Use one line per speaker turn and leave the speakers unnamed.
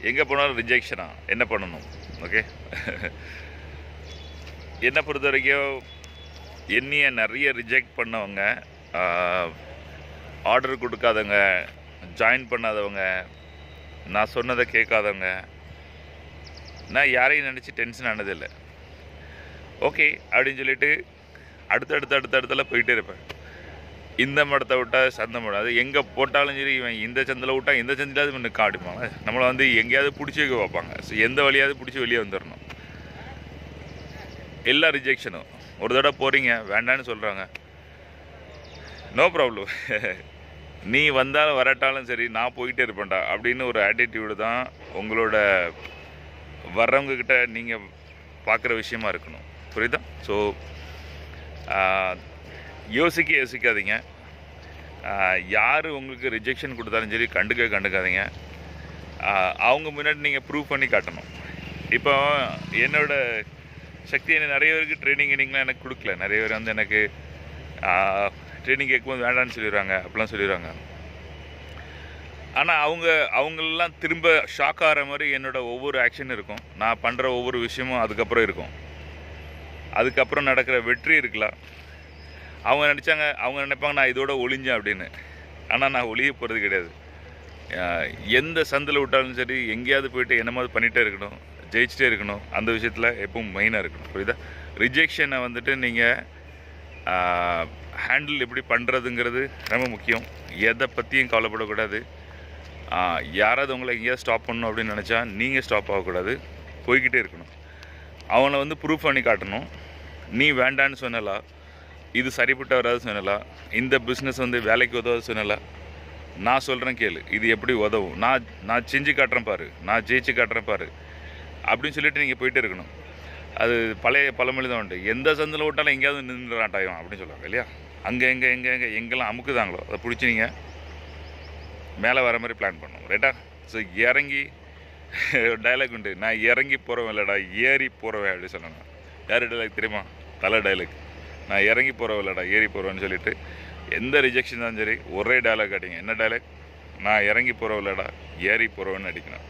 எங்கே போனாலும் ரிஜெக்ஷனா என்ன பண்ணணும்? ஓகே, என்னை பொறுத்த வரைக்கும் என்னைய நிறைய ரிஜெக்ட் பண்ணவங்க, ஆர்டர் கொடுக்காதவங்க, ஜாயின் பண்ணாதவங்க, நான் சொன்னதை கேட்காதவங்க, நான் யாரையும் நினச்சி டென்ஷன் ஆனதில்லை. ஓகே அப்படின்னு சொல்லிட்டு அடுத்தடுத்துல போயிட்டே இருப்பேன். இந்த மடத்தை விட்டால் சந்தை மடம், அது எங்கே போட்டாலும் சரி, இவன் இந்த சந்தில் விட்டால் இந்த சந்திலாவது இன்னும் காட்டுப்பாங்க. நம்மளை வந்து எங்கேயாவது பிடிச்சி வைக்க பார்ப்பாங்க. ஸோ எந்த வழியாவது பிடிச்சி வெளியே வந்துடணும். எல்லா ரிஜெக்ஷனும் ஒரு தடவை போகிறீங்க, வேண்டான்னு சொல்கிறாங்க, நோ ப்ராப்ளம், நீ வந்தாலும் வரட்டாலும் சரி நான் போயிட்டே இருப்பேன்டா அப்படின்னு ஒரு ஆட்டிடியூடு தான் உங்களோட வர்றவங்கக்கிட்ட நீங்கள் பார்க்குற விஷயமா இருக்கணும். புரியுதா? ஸோ யோசிக்காதீங்க. யார் உங்களுக்கு ரிஜெக்ஷன் கொடுத்தாலும் சரி கண்டுக்காதீங்க. அவங்க முன்னாடி நீங்கள் ப்ரூவ் பண்ணி காட்டணும். இப்போ என்னோடய சக்தி என்ன நிறைய பேருக்கு ட்ரைனிங்லாம் எனக்கு கொடுக்கல. நிறைய பேர் வந்து எனக்கு ட்ரைனிங் கேட்கும்போது வேண்டான்னு சொல்லிடுறாங்க, அப்படிலாம் சொல்லிடுறாங்க. ஆனால் அவங்களெலாம் திரும்ப ஷாக் ஆகிற மாதிரி என்னோடய ஒவ்வொரு ஆக்ஷன் இருக்கும். நான் பண்ணுற ஒவ்வொரு விஷயமும் அதுக்கப்புறம் இருக்கும். அதுக்கப்புறம் நடக்கிற வெற்றி இருக்கலாம். அவங்க நினைப்பாங்க நான் இதோட ஒளிஞ்சேன் அப்படின்னு. ஆனால் நான் ஒளிய போகிறது கிடையாது. எந்த சந்தில் விட்டாலும் சரி எங்கேயாவது போய்ட்டு என்னமாவது பண்ணிகிட்டே இருக்கணும், ஜெயிச்சிட்டே இருக்கணும். அந்த விஷயத்தில் எப்பவும் மெயினாக இருக்கணும். புரியுதா? ரிஜெக்ஷனை வந்துட்டு நீங்கள் ஹேண்டில் எப்படி பண்ணுறதுங்கிறது ரொம்ப முக்கியம். எதை பற்றியும் கவலைப்படக்கூடாது. யாராவது உங்களை எங்கேயாவது ஸ்டாப் பண்ணணும் அப்படின்னு நினச்சா நீங்கள் ஸ்டாப் ஆகக்கூடாது, போய்கிட்டே இருக்கணும். அவனை வந்து ப்ரூஃப் பண்ணி காட்டணும். நீ வேண்டான்னு சொன்னலா, இது சரிப்பட்ட வராது சொன்னலா, இந்த பிஸ்னஸ் வந்து வேலைக்கு உதவாது சொன்னலா, நான் சொல்கிறேன் கேளு, இது எப்படி உதவும், நான் செஞ்சு காட்டுறேன் பாரு, நான் ஜெயிச்சு காட்டுறேன் பாரு அப்படின்னு சொல்லிட்டு நீங்கள் போயிட்டே இருக்கணும். அது பழைய பழமொழி தான் உண்டு, எந்த சந்தில் விட்டாலும் எங்கேயாவது நின்றுறாட்டாயும் அப்படின்னு சொல்லுவாங்க இல்லையா? எங்கெல்லாம் அமுக்குதாங்களோ அதை பிடிச்சி நீங்கள் மேலே வர மாதிரி பிளான் பண்ணணும். ரைட்டா? ஸோ இறங்கி டைலாக் உண்டு, நான் இறங்கி போகிறவன் இல்லைடா ஏறி போகிறவன் அப்படி சொல்லணும். யார் டைலாக் தெரியுமா? தலை டைலாக். நான் இறங்கி போகிறவன் இல்லைடா ஏறி போகிறவன்னு சொல்லிட்டு எந்த ரிஜெக்ஷன் தான் சரி ஒரே டைலாக் அடிங்க. என்ன டைலாக்? நான் இறங்கி போகிறவன் இல்லைடா ஏறி போகிறவன்னு அடிக்கணும்.